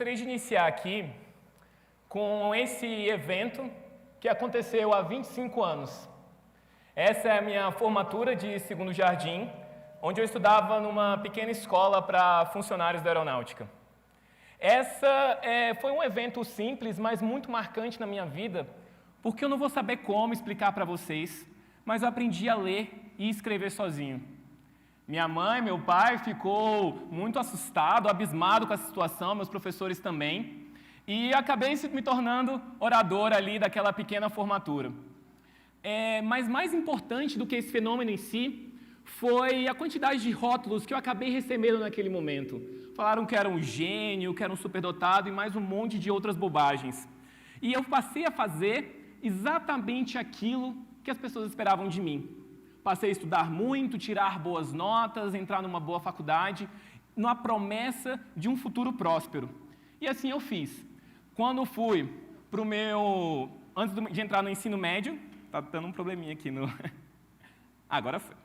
gostaria de iniciar aqui com esse evento que aconteceu há 25 anos. Essa é a minha formatura de segundo jardim, onde eu estudava numa pequena escola para funcionários da aeronáutica. Foi um evento simples, mas muito marcante na minha vida, porque eu não vou saber como explicar para vocês, mas eu aprendi a ler e escrever sozinho. Minha mãe, meu pai ficou muito assustado, abismado com essa situação, meus professores também, e acabei me tornando orador ali daquela pequena formatura. Mas mais importante do que esse fenômeno em si, foi a quantidade de rótulos que eu acabei recebendo naquele momento. Falaram que era um gênio, que era um superdotado e mais um monte de outras bobagens. E eu passei a fazer exatamente aquilo que as pessoas esperavam de mim. Passei a estudar muito, tirar boas notas, entrar numa boa faculdade, numa promessa de um futuro próspero. E assim eu fiz. Quando fui para o meu... Antes de entrar no ensino médio... Está dando um probleminha aqui no... Agora foi.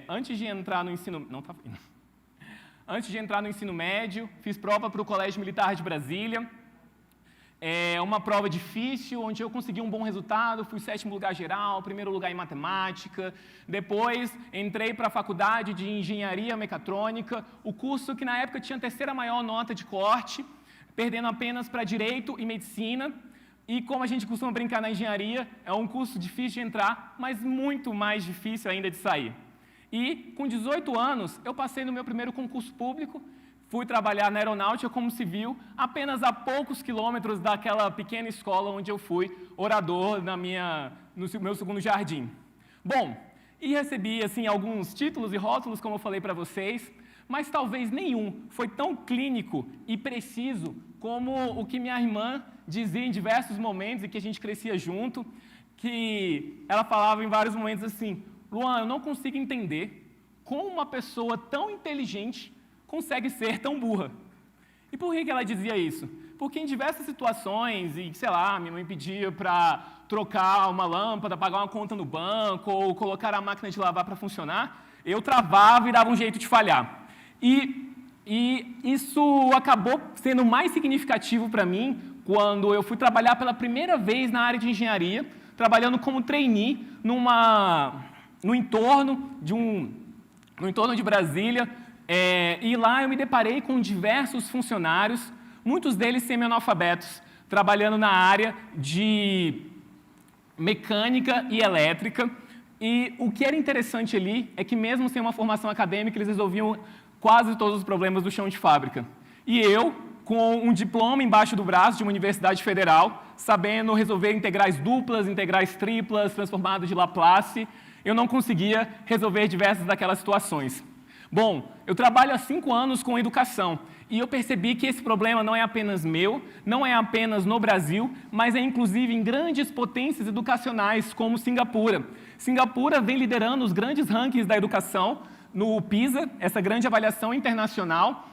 Antes de entrar no ensino... Não está indo. Antes de entrar no ensino médio, fiz prova para o Colégio Militar de Brasília. Uma prova difícil, onde eu consegui um bom resultado, fui 7º lugar geral, 1º lugar em matemática. Depois, entrei para a faculdade de Engenharia Mecatrônica, o curso que na época tinha a 3ª maior nota de corte, perdendo apenas para Direito e Medicina. E como a gente costuma brincar na engenharia, é um curso difícil de entrar, mas muito mais difícil ainda de sair. E, com 18 anos, eu passei no meu primeiro concurso público, fui trabalhar na aeronáutica como civil, apenas a poucos quilômetros daquela pequena escola onde eu fui orador no meu segundo jardim. Bom, e recebi assim, alguns títulos e rótulos, como eu falei para vocês, mas talvez nenhum foi tão clínico e preciso como o que minha irmã dizia em diversos momentos, e que a gente crescia junto, que ela falava em vários momentos assim: Luan, eu não consigo entender como uma pessoa tão inteligente consegue ser tão burra. E por que ela dizia isso? Porque em diversas situações, e sei lá, minha mãe pedia para trocar uma lâmpada, pagar uma conta no banco, ou colocar a máquina de lavar para funcionar, eu travava e dava um jeito de falhar. E isso acabou sendo mais significativo para mim quando eu fui trabalhar pela primeira vez na área de engenharia, trabalhando como trainee no entorno de Brasília, e lá eu me deparei com diversos funcionários, muitos deles semi-analfabetos, trabalhando na área de mecânica e elétrica, e o que era interessante ali é que mesmo sem uma formação acadêmica, eles resolviam quase todos os problemas do chão de fábrica. E eu, com um diploma embaixo do braço de uma universidade federal, sabendo resolver integrais duplas, integrais triplas, transformados de Laplace, eu não conseguia resolver diversas daquelas situações. Bom, eu trabalho há 5 anos com educação e eu percebi que esse problema não é apenas meu, não é apenas no Brasil, mas é inclusive em grandes potências educacionais como Singapura. Singapura vem liderando os grandes rankings da educação no PISA, essa grande avaliação internacional.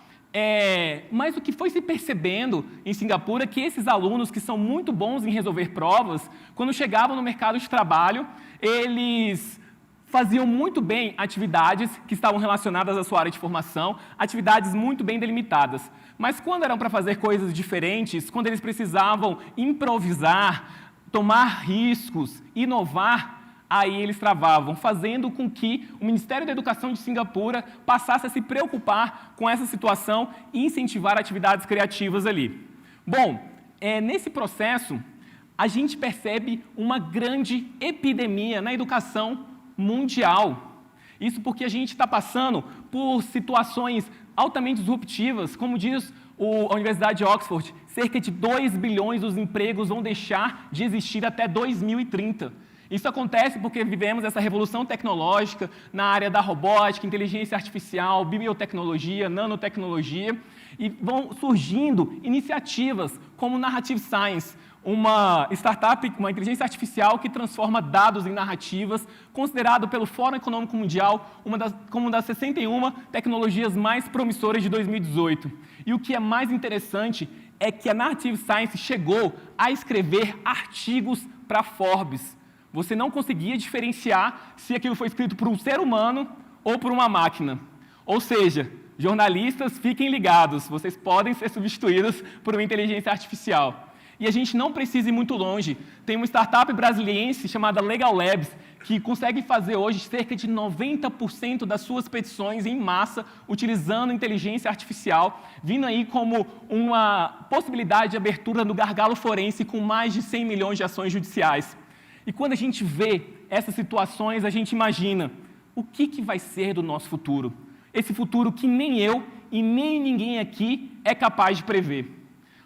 Mas o que foi se percebendo em Singapura é que esses alunos que são muito bons em resolver provas, quando chegavam no mercado de trabalho, eles faziam muito bem atividades que estavam relacionadas à sua área de formação, atividades muito bem delimitadas. Mas quando eram para fazer coisas diferentes, quando eles precisavam improvisar, tomar riscos, inovar, aí eles travavam, fazendo com que o Ministério da Educação de Singapura passasse a se preocupar com essa situação e incentivar atividades criativas ali. Bom, nesse processo, a gente percebe uma grande epidemia na educação mundial. Isso porque a gente está passando por situações altamente disruptivas, como diz a Universidade de Oxford, cerca de 2 bilhões dos empregos vão deixar de existir até 2030. Isso acontece porque vivemos essa revolução tecnológica na área da robótica, inteligência artificial, biotecnologia, nanotecnologia, e vão surgindo iniciativas como Narrative Science, uma startup, uma inteligência artificial que transforma dados em narrativas, considerado pelo Fórum Econômico Mundial como uma das 61 tecnologias mais promissoras de 2018. E o que é mais interessante é que a Narrative Science chegou a escrever artigos para Forbes. Você não conseguia diferenciar se aquilo foi escrito por um ser humano ou por uma máquina. Ou seja, jornalistas, fiquem ligados, vocês podem ser substituídos por uma inteligência artificial. E a gente não precisa ir muito longe. Tem uma startup brasiliense chamada Legal Labs, que consegue fazer hoje cerca de 90% das suas petições em massa utilizando inteligência artificial, vindo aí como uma possibilidade de abertura no gargalo forense com mais de 100 milhões de ações judiciais. E quando a gente vê essas situações, a gente imagina o que vai ser do nosso futuro. Esse futuro que nem eu e nem ninguém aqui é capaz de prever.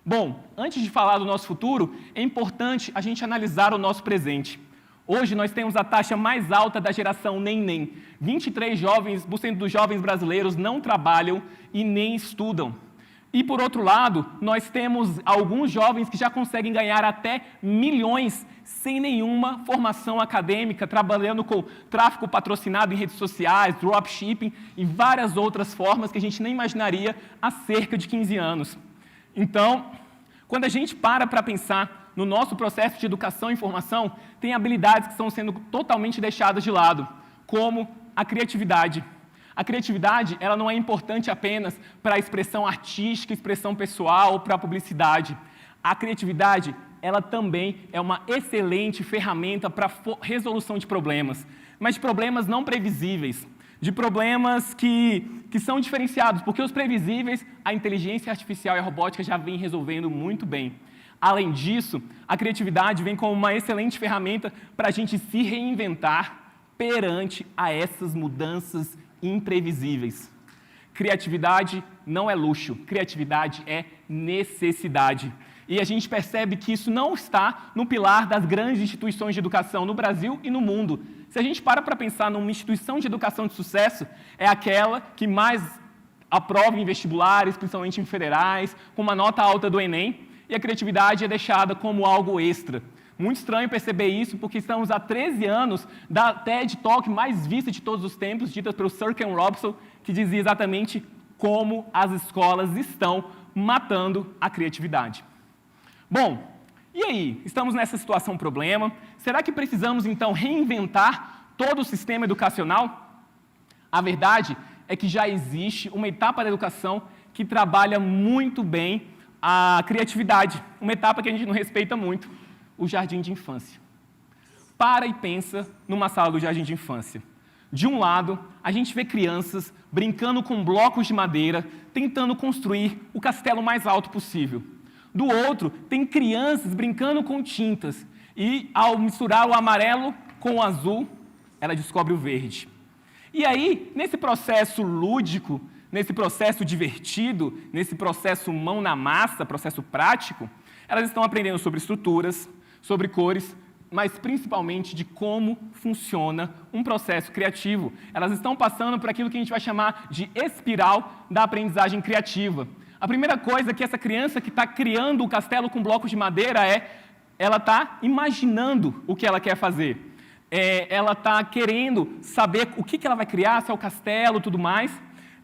Bom, antes de falar do nosso futuro, é importante a gente analisar o nosso presente. Hoje nós temos a taxa mais alta da geração neném. 23% dos jovens brasileiros não trabalham e nem estudam. E, por outro lado, nós temos alguns jovens que já conseguem ganhar até milhões sem nenhuma formação acadêmica, trabalhando com tráfego patrocinado em redes sociais, dropshipping e várias outras formas que a gente nem imaginaria há cerca de 15 anos. Então, quando a gente para pensar no nosso processo de educação e formação, tem habilidades que estão sendo totalmente deixadas de lado, como a criatividade. A criatividade, ela não é importante apenas para a expressão artística, expressão pessoal ou para a publicidade. A criatividade, ela também é uma excelente ferramenta para a resolução de problemas, mas de problemas não previsíveis, de problemas que são diferenciados, porque os previsíveis, a inteligência artificial e a robótica já vêm resolvendo muito bem. Além disso, a criatividade vem como uma excelente ferramenta para a gente se reinventar perante a essas mudanças imprevisíveis. Criatividade não é luxo, criatividade é necessidade. E a gente percebe que isso não está no pilar das grandes instituições de educação no Brasil e no mundo. Se a gente para pensar numa instituição de educação de sucesso, é aquela que mais aprova em vestibulares, principalmente em federais, com uma nota alta do Enem, e a criatividade é deixada como algo extra. Muito estranho perceber isso, porque estamos há 13 anos da TED Talk mais vista de todos os tempos, dita pelo Sir Ken Robson, que dizia exatamente como as escolas estão matando a criatividade. Bom, e aí? Estamos nessa situação problema. Será que precisamos, então, reinventar todo o sistema educacional? A verdade é que já existe uma etapa da educação que trabalha muito bem a criatividade, uma etapa que a gente não respeita muito, o jardim de infância. Para e pensa numa sala do jardim de infância. De um lado, a gente vê crianças brincando com blocos de madeira, tentando construir o castelo mais alto possível. Do outro, tem crianças brincando com tintas e, ao misturar o amarelo com o azul, ela descobre o verde. E aí, nesse processo lúdico, nesse processo divertido, nesse processo mão na massa, processo prático, elas estão aprendendo sobre estruturas, sobre cores, mas principalmente de como funciona um processo criativo. Elas estão passando por aquilo que a gente vai chamar de espiral da aprendizagem criativa. A primeira coisa que essa criança que está criando o castelo com blocos de madeira ela está imaginando o que ela quer fazer. Ela está querendo saber o que ela vai criar, se é o castelo e tudo mais.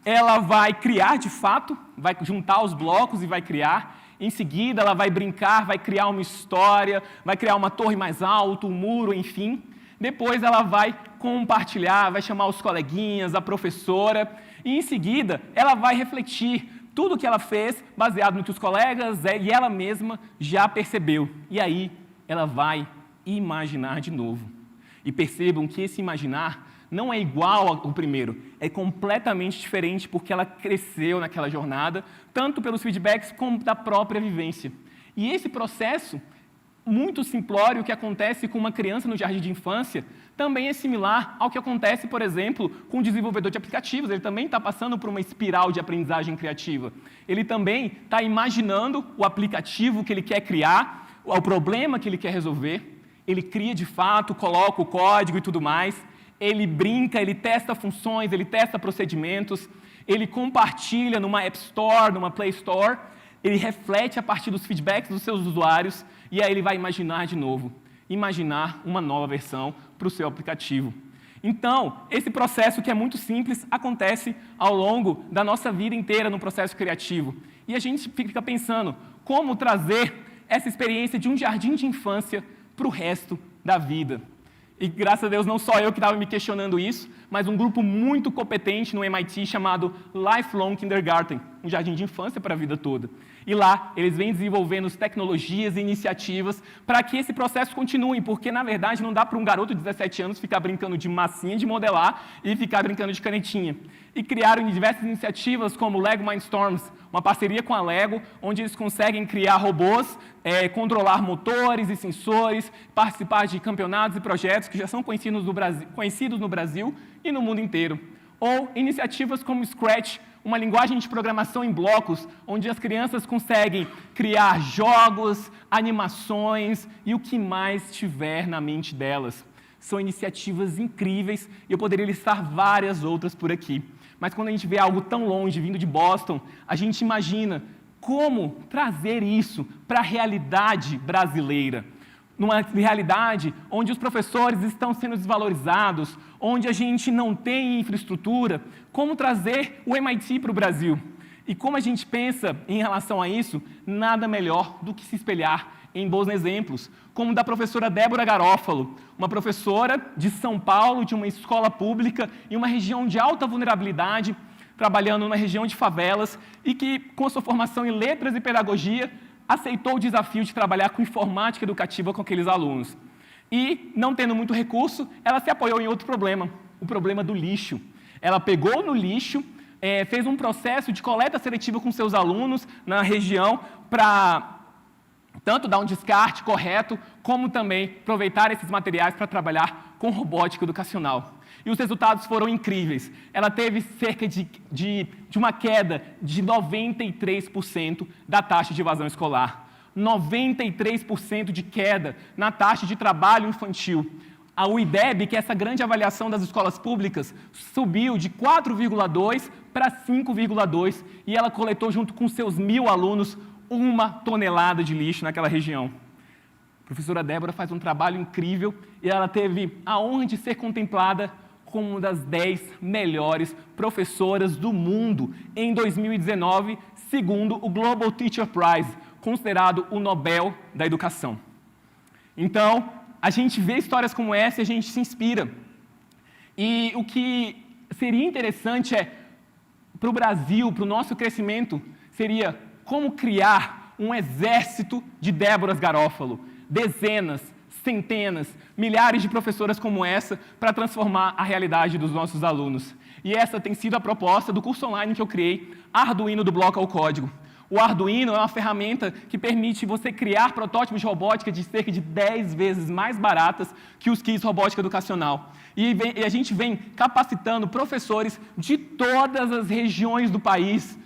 Ela vai criar de fato, vai juntar os blocos e vai criar. Em seguida, ela vai brincar, vai criar uma história, vai criar uma torre mais alta, um muro, enfim. Depois ela vai compartilhar, vai chamar os coleguinhas, a professora. E em seguida, ela vai refletir tudo o que ela fez, baseado no que os colegas e ela mesma já percebeu. E aí, ela vai imaginar de novo. E percebam que esse imaginar não é igual ao primeiro, é completamente diferente porque ela cresceu naquela jornada, tanto pelos feedbacks como da própria vivência. E esse processo, muito simplório, que acontece com uma criança no jardim de infância, também é similar ao que acontece, por exemplo, com o desenvolvedor de aplicativos. Ele também está passando por uma espiral de aprendizagem criativa. Ele também está imaginando o aplicativo que ele quer criar, o problema que ele quer resolver. Ele cria de fato, coloca o código e tudo mais. Ele brinca, ele testa funções, ele testa procedimentos, ele compartilha numa App Store, numa Play Store, ele reflete a partir dos feedbacks dos seus usuários e aí ele vai imaginar de novo, imaginar uma nova versão para o seu aplicativo. Então, esse processo que é muito simples acontece ao longo da nossa vida inteira no processo criativo. E a gente fica pensando como trazer essa experiência de um jardim de infância para o resto da vida. e graças a Deus não só eu que estava me questionando isso, mas um grupo muito competente no MIT chamado Lifelong Kindergarten, um jardim de infância para a vida toda. E lá eles vêm desenvolvendo tecnologias e iniciativas para que esse processo continue, porque na verdade não dá para um garoto de 17 anos ficar brincando de massinha de modelar e ficar brincando de canetinha. E criaram diversas iniciativas como o Lego Mindstorms, uma parceria com a Lego, onde eles conseguem criar robôs, controlar motores e sensores, participar de campeonatos e projetos que já são conhecidos no Brasil e no mundo inteiro. Ou iniciativas como Scratch, uma linguagem de programação em blocos, onde as crianças conseguem criar jogos, animações e o que mais tiver na mente delas. São iniciativas incríveis e eu poderia listar várias outras por aqui. Mas quando a gente vê algo tão longe, vindo de Boston, a gente imagina como trazer isso para a realidade brasileira. Numa realidade onde os professores estão sendo desvalorizados, onde a gente não tem infraestrutura, como trazer o MIT para o Brasil? E como a gente pensa em relação a isso, nada melhor do que se espelhar em bons exemplos, como o da professora Débora Garófalo, uma professora de São Paulo, de uma escola pública, em uma região de alta vulnerabilidade, trabalhando numa região de favelas, e que, com a sua formação em letras e pedagogia, aceitou o desafio de trabalhar com informática educativa com aqueles alunos. E, não tendo muito recurso, ela se apoiou em outro problema, o problema do lixo. Ela pegou no lixo, fez um processo de coleta seletiva com seus alunos na região para tanto dar um descarte correto, como também aproveitar esses materiais para trabalhar com robótica educacional. E os resultados foram incríveis. Ela teve cerca de uma queda de 93% da taxa de evasão escolar. 93% de queda na taxa de trabalho infantil. A UIDEB, que é essa grande avaliação das escolas públicas, subiu de 4,2 para 5,2 e ela coletou, junto com seus 1.000 alunos, 1 tonelada de lixo naquela região. A professora Débora faz um trabalho incrível e ela teve a honra de ser contemplada como uma das 10 melhores professoras do mundo em 2019, segundo o Global Teacher Prize, considerado o Nobel da Educação. Então, a gente vê histórias como essa e a gente se inspira. E o que seria interessante para o Brasil, para o nosso crescimento, seria como criar um exército de Déboras Garófalo, dezenas, centenas, milhares de professoras como essa para transformar a realidade dos nossos alunos. E essa tem sido a proposta do curso online que eu criei, Arduino do Bloco ao Código. O Arduino é uma ferramenta que permite você criar protótipos de robótica de cerca de 10 vezes mais baratas que os kits robótica educacional. E a gente vem capacitando professores de todas as regiões do país,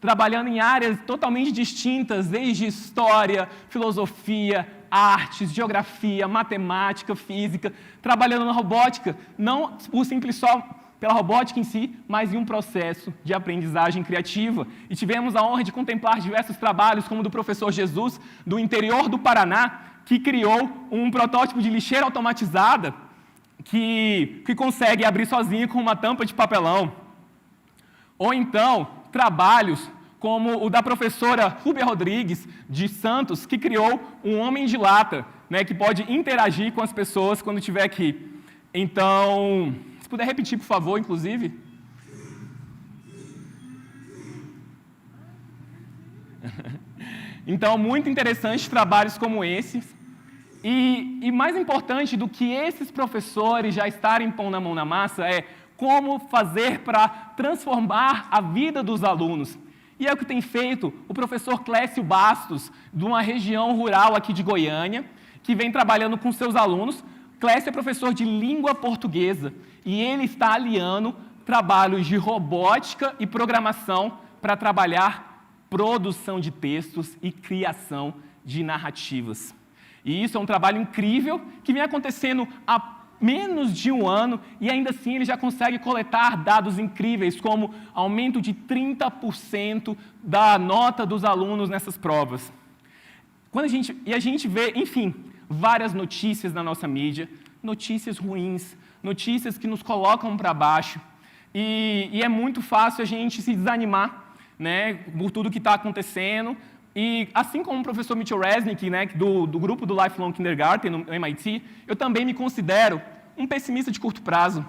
trabalhando em áreas totalmente distintas, desde história, filosofia, artes, geografia, matemática, física, trabalhando na robótica, não por simples só pela robótica em si, mas em um processo de aprendizagem criativa. E tivemos a honra de contemplar diversos trabalhos, como o do professor Jesus, do interior do Paraná, que criou um protótipo de lixeira automatizada que consegue abrir sozinho com uma tampa de papelão. Ou então, trabalhos como o da professora Rúbia Rodrigues, de Santos, que criou um homem de lata, né, que pode interagir com as pessoas quando estiver aqui. Então, se puder repetir, por favor, inclusive. Então, muito interessante trabalhos como esses. E mais importante do que esses professores já estarem pondo a mão na massa é como fazer para transformar a vida dos alunos. E é o que tem feito o professor Clécio Bastos, de uma região rural aqui de Goiânia, que vem trabalhando com seus alunos. Clécio é professor de língua portuguesa e ele está aliando trabalhos de robótica e programação para trabalhar produção de textos e criação de narrativas. E isso é um trabalho incrível que vem acontecendo há menos de um ano, e ainda assim ele já consegue coletar dados incríveis, como aumento de 30% da nota dos alunos nessas provas. A gente vê, enfim, várias notícias na nossa mídia, notícias ruins, notícias que nos colocam para baixo, e é muito fácil a gente se desanimar, né, por tudo que está acontecendo. E assim como o professor Mitchell Resnick, né, do grupo do Lifelong Kindergarten, no MIT, eu também me considero um pessimista de curto prazo.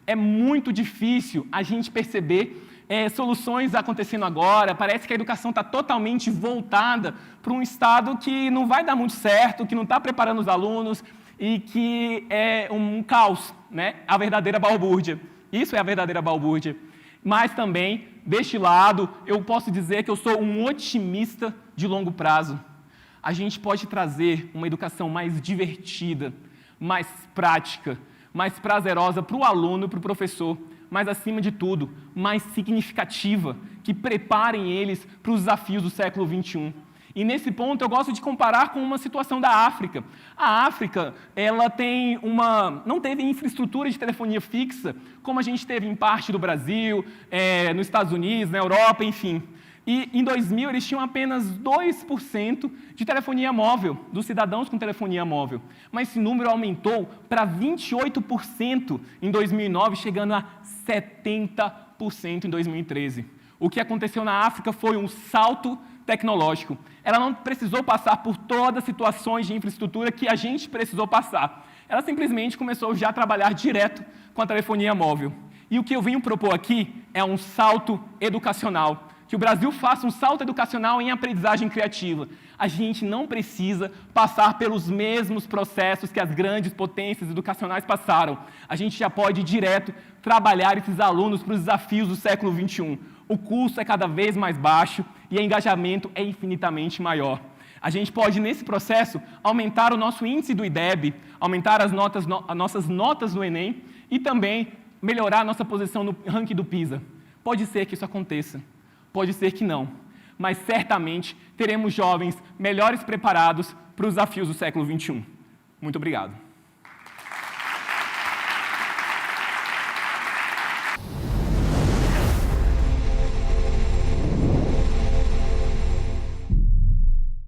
É muito difícil a gente perceber soluções acontecendo agora. Parece que a educação está totalmente voltada para um estado que não vai dar muito certo, que não está preparando os alunos e que é um caos, né? A verdadeira balbúrdia. Isso é a verdadeira balbúrdia. Mas também, deste lado, eu posso dizer que eu sou um otimista de longo prazo. A gente pode trazer uma educação mais divertida, mais prática, mais prazerosa para o aluno e para o professor, mas, acima de tudo, mais significativa, que preparem eles para os desafios do século XXI. E, nesse ponto, eu gosto de comparar com uma situação da África. A África, ela não teve infraestrutura de telefonia fixa, como a gente teve em parte do Brasil, nos Estados Unidos, na Europa, enfim. E, em 2000, eles tinham apenas 2% de telefonia móvel, dos cidadãos com telefonia móvel. Mas esse número aumentou para 28% em 2009, chegando a 70% em 2013. O que aconteceu na África foi um salto tecnológico. Ela não precisou passar por todas as situações de infraestrutura que a gente precisou passar. Ela simplesmente começou já a trabalhar direto com a telefonia móvel. E o que eu venho propor aqui é um salto educacional. Que o Brasil faça um salto educacional em aprendizagem criativa. A gente não precisa passar pelos mesmos processos que as grandes potências educacionais passaram. A gente já pode ir direto trabalhar esses alunos para os desafios do século XXI. O custo é cada vez mais baixo e o engajamento é infinitamente maior. A gente pode, nesse processo, aumentar o nosso índice do IDEB, aumentar as nossas notas no Enem e também melhorar a nossa posição no ranking do PISA. Pode ser que isso aconteça. Pode ser que não, mas certamente teremos jovens melhores preparados para os desafios do século XXI. Muito obrigado.